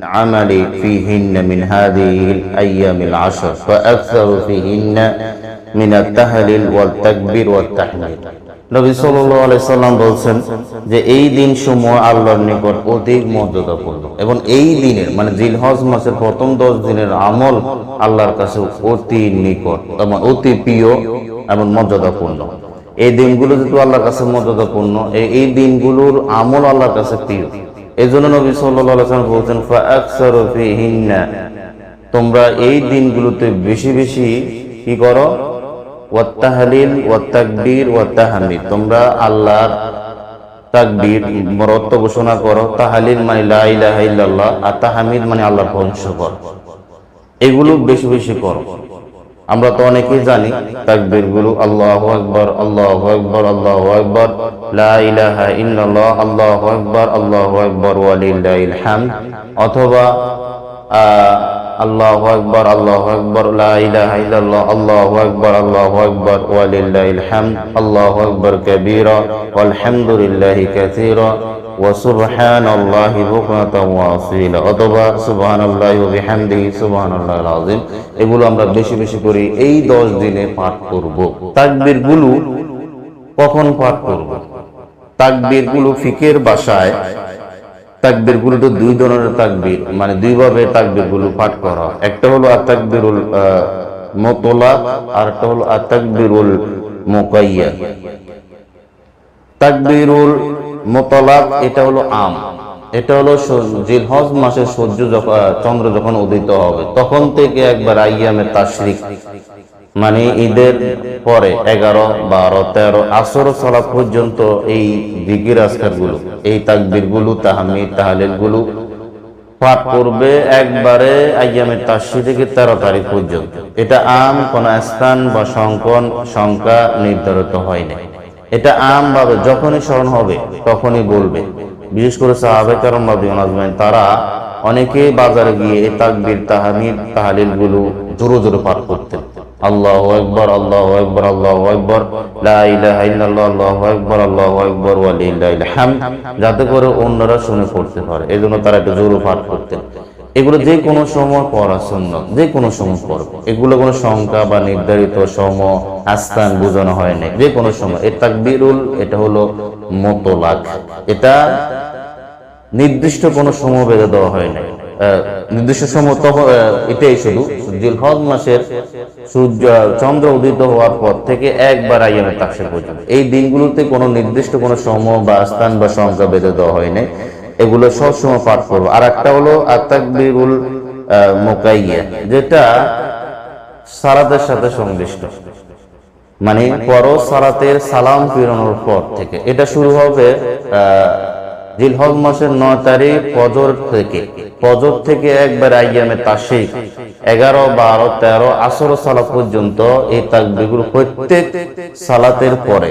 العمل فيهن من هذه الأيام العشر فأكثر فيهن من التهليل والتكبير والتحميد নবী সাল্লাল্লাহু আলাইহি সাল্লাম বলেন যে এই দিনসমূহ আল্লাহর নিকট অধিক মর্যাদাপূর্ণ এবং এই দিনের মানে জিলহজ মাসের প্রথম 10 দিনের আমল আল্লাহর কাছে অতি নিকট এবং অতি প্রিয় এবং মর্যাদাপূর্ণ। এই দিনগুলো যেহেতু আল্লাহর কাছে মর্যাদাপূর্ণ, এই দিনগুলোর আমল আল্লাহর কাছে প্রিয়। এই জন্য নবী সাল্লাল্লাহু আলাইহি সাল্লাম বলছেন ফাআকসারু ফীহিন্না, তোমরা এই দিনগুলোতে বেশি বেশি কি করো, ওয়াত তাহলিল ওয়াত তাকবীর ওয়াত তাহমিদ, তোমরা আল্লাহর তাকবীর মরত্ব ঘোষণা করো, তাহলিল মানে লা ইলাহা ইল্লাল্লাহ, আর তাহমিদ মানে আল্লাহর প্রশংসা করো, এগুলো বেশি বেশি করো। আমরা তো অনেকেই জানি তাকবীর গুলো আল্লাহু আকবার আল্লাহু আকবার আল্লাহু আকবার, লা ইলাহা ইল্লাল্লাহ আল্লাহু আকবার আল্লাহু আকবার ওয়া লিল্লাহিল হামদ, অথবা আল্লাহু আকবার আল্লাহু আকবার লা ইলাহা ইল্লাল্লাহ আল্লাহু আকবার আল্লাহু আকবার ওয়া লিল্লাহিল হামদ আল্লাহু আকবার কাবীরা ওয়ালহামদুলিল্লাহি কাসীরা ওয়া সুবহানাল্লাহি বুকরাতাও ওয়া আসীলা, অথবা সুবহানাল্লাহি ওয়া বিহামদিহি সুবহানাল্লাহিল আযীম। এগুলো আমরা বেশি বেশি করি, এই 10 দিনে পাঠ করব। তাকবীর গুলো কখন পাঠ করব? তাকবীর গুলো ফিকের ভাষায় তাকবীর গুলো তো দুই ধরনের তাকবীর, মানে দুই ভাবে তাকবীর গুলো পাঠ করা। একটা হলো আত-তাকবীরুল মুতলাক, আর একটা হলো আত-তাকবীরুল মুকাইয়াদ। তাকবীরুল মুতলাক এটা হলো আম, এটা হলো জিলহজ মাসের সূর্য যখন চন্দ্র যখন উদিত হবে তখন থেকে একবার আইয়ামে তাশরিক মানে ঈদের পরে 11, 12, 13 আসর সালাত পর্যন্ত এই জিকির আজকার গুলো, এই তাকবীর গুলো, তাহমিদ তাহলিল গুলো পাঠ করবে একবারে আইয়ামে তাশরিক থেকে 13 তারিখ পর্যন্ত। এটা আম, কোন স্থান বা সংখ্যা নির্ধারিত হয় না, এটা আম ভাবে যখনই স্মরণ হবে তখনই বলবে। বিশেষ করে সাহাবায়ে কেরাম রাদিয়াল্লাহু আনহুম তারা অনেকেই বাজারে গিয়ে এই তাকবীর তাহমিদ তাহলিল গুলো জোরে জোরে পাঠ করতেন। আল্লাহু আকবার আল্লাহু আকবার আল্লাহু আকবার লা ইলাহা ইল্লাল্লাহ আল্লাহু আকবার আল্লাহু আকবার ওয়া লিল্লাহিল হামদ, যাতে করে অন্যরা শুনে পড়তে পারে, এজন্য তারা একটু জোরে পাঠ করতেন। এগুলো যে কোনো সময় পড়া সুন্নাত, যে কোনো সময় পড়বে, এগুলো কোনো সংখ্যা বা নির্ধারিত সময় স্থান বোঝানো হয় না, যে কোনো সময়। এই তাকবীরুল এটা হলো মুতলাক, এটা নির্দিষ্ট কোনো সময় বেঁধে দেওয়া হয় না, নির্দিষ্ট সময় তখন এটাই শুধু জিলহজ মাসের সূর্য চন্দ্র উদিত হওয়ার পর থেকে একবার আইয়ামে তাশরিক পর্যন্ত এই দিনগুলোতে কোনো নির্দিষ্ট কোনো সময় বা স্থান বা সংখ্যা বেঁধে দেওয়া হয় না, এগুলো সব সময় পাঠ করবো। আর একটা হলো আত-তাকবীরুল মুকাইয়াদ, যেটা সালাতের সাথে সংশ্লিষ্ট, মানে ফরজ সালাতের সালাম ফিরানোর পর থেকে। এটা শুরু হবে জিলহজ মাসের 9 তারিখ ফজর থেকে একবার আইয়ামে তাশরিক 11, 12, 13 আসর সালাত পর্যন্ত এই তাকবীরগুলো প্রত্যেক সালাতের পরে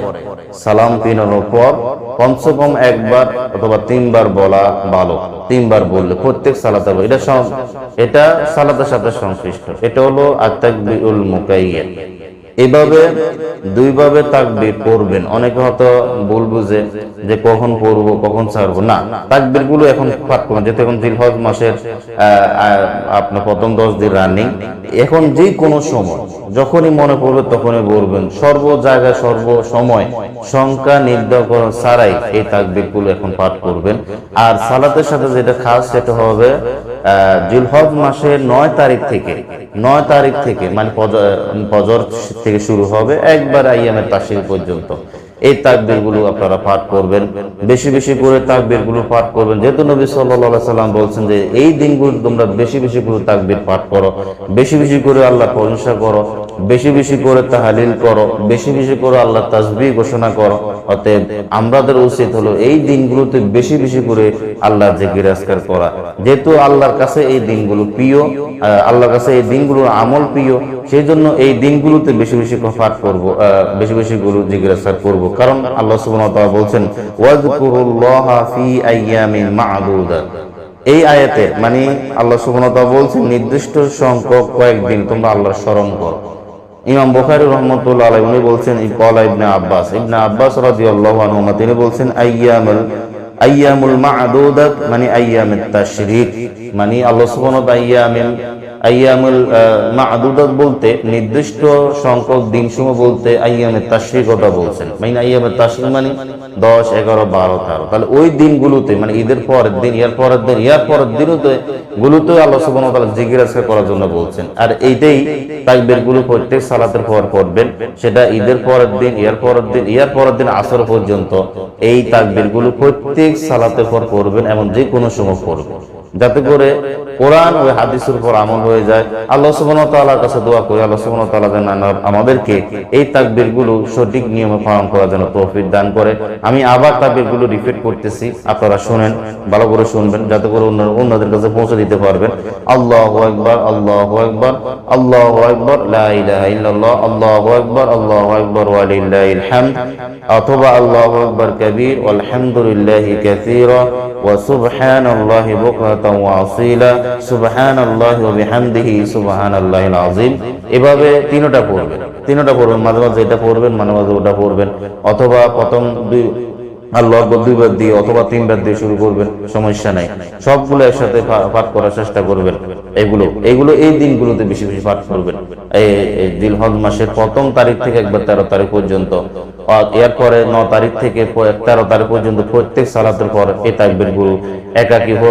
সালাম ফিরানোর পর কমসে কম একবার অথবা 3 বার বলা ভালো, 3 বার বললে প্রত্যেক সালাতে। এটা সালাতের সাথে সংশ্লিষ্ট, এটা হলো আত-তাকবীরুল মুকাইয়াদ। এভাবে দুইভাবে তাকবীর পড়বেন। অনেকে হয়তো ভুল বুঝে যে কখন পড়বো কখন ছাড়বো, না, তাকবীর গুলো এখন পাঠ করবেন, যেহেতু এখন জিলহজ মাসের আপনার প্রথম 10 দিন রানিং। এখন যে কোনো সময় যখনই মনে পড়বে তখনই বলবেন, সর্ব জায়গায় সর্ব সময় সংখ্যা নির্ধারণ ছাড়াই এই তাকবীর গুলো এখন পাঠ করবেন। আর সালাতের সাথে যেটা খাস সেটা হবে জিলহজ মাসের 9 তারিখ থেকে মানে ফজর থেকে শুরু হবে একবার আইয়ামে তাশরিক পর্যন্ত এই তাকবীর গুলো আপনারা পাঠ করবেন, বেশি বেশি করে তাকবীর গুলো পাঠ করবেন। যেহেতু নবী সাল্লাল্লাহু আলাইহি সাল্লাম বলছেন যে এই দিনগুলো তোমরা বেশি বেশি করে তাকবীর পাঠ করো, বেশি বেশি করে আল্লাহর প্রশংসা করো, বেশি বেশি করে তাহলিল করো, বেশি বেশি করে আল্লাহ তাসবিহ ঘোষণা করো। অতএব আমাদের উচিত হলো এই দিনগুলোতে বেশি বেশি করে আল্লাহর জিকির আজকার করা, যেহেতু আল্লাহর কাছে এই দিনগুলো প্রিয়, আল্লাহর কাছে এই দিনগুলোর আমল প্রিয়, সেই জন্য এই দিনগুলোতে বেশি বেশি পাঠ করব, বেশি বেশি করে জিকির আজকার করব। কারণ আল্লাহ সুবহানাহু ওয়া তাআলা বলছেন ওয়াযকুরুল্লাহা ফি আইয়ামিন মা'দুদাত, এই আয়াতে মানে আল্লাহ সুবহানাহু ওয়া তাআলা বলছেন নির্দিষ্ট সংখ্যক কয়েকদিন তোমরা আল্লাহর স্মরণ করো। ইমাম বুখারী রাহমাতুল্লাহ আলাইহি উনি বলছেন ইবনে আব্বাস রাদিয়াল্লাহু আনহু তিনি বলছেন আইয়ামুল মা'দুদাত মানে আইয়ামুত তাশরিক, মানে আল্লাহ সুবহানাহু ওয়া তাআলা আইয়ামুল মা'দুদাত বলতে নির্দিষ্ট সংখ্যক দিনসমূহ বলতে আইয়ামুত তাশরিক কথা বলছেন। মানে আইয়ামুত তাশরিক মানে 10, 11, 12, 13, তাহলে ওই দিনগুলোতে মানে ঈদের পরের দিন, ইয়ার পরের দিন, ইয়ার পরের দিনতে গুলোতে আল্লাহ সুবহানাহু ওয়া তাআলা জিকির আজকার করার জন্য বলছেন। আর এইটাই তাকবীর গুলো প্রত্যেক সালাতের পর পড়বেন, সেটা ঈদের পরের দিন, ইয়ার পরের দিন, ইয়ার পরের দিন আসর পর্যন্ত এই তাকবীর গুলো প্রত্যেক সালাতের পর পড়বেন এবং যে কোনো সময় পড়বেন, যাতে করে কোরআন ও হাদিসের উপর আমল হয়ে যায়। আল্লাহ সুবহানাহু ওয়া তাআলার কাছে দোয়া করি আল্লাহ সুবহানাহু ওয়া তাআলা যেন আমাদেরকে এই তাকবীর গুলো সঠিক নিয়মে পালন করার জন্য তৌফিক দান করে। আমি আবার তাকবীর গুলো রিপিট করতেছি, আপনারা শুনেন, ভালো করে শুনবেন, যাতে করে অন্যদের কাছে পৌঁছে দিতে পারবেন। আল্লাহু আকবার, আল্লাহু আকবার, আল্লাহু আকবার, লা ইলাহা ইল্লাল্লাহ, আল্লাহু আকবার, আল্লাহু আকবার ওয়া লিল্লাহিল হামদ, অথবা আল্লাহু আকবার কাবীর ওয়ালহামদুলিল্লাহি কাসীরা ওয়া সুবহানাল্লাহি বুকরাতান ওয়া আসীলা, সুবহানাল্লাহি ওয়া বিহামদিহি সুবহানাল্লাহিল আযীম। এভাবে তিনটা পড়বেন, মাঝে মাঝে এটা পড়বেন, মাঝে মাঝে ওটা পড়বেন, অথবা প্রথম আল্লাহু আকবার 2 বার দিয়ে অথবা 3 বার দিয়ে শুরু করবেন, সমস্যা নাই। সবগুলো একসাথে পাঠ করার চেষ্টা করবেন। এগুলো এই দিনগুলোতে বেশি বেশি পাঠ করবেন। এই জিলহজ মাসের প্রথম তারিখ থেকে একবার 13 তারিখ পর্যন্ত, এরপরে 9 তারিখ থেকে 13 তারিখ পর্যন্ত প্রত্যেক সালাতের পর এই তাকবীরগুলো একাকী হোক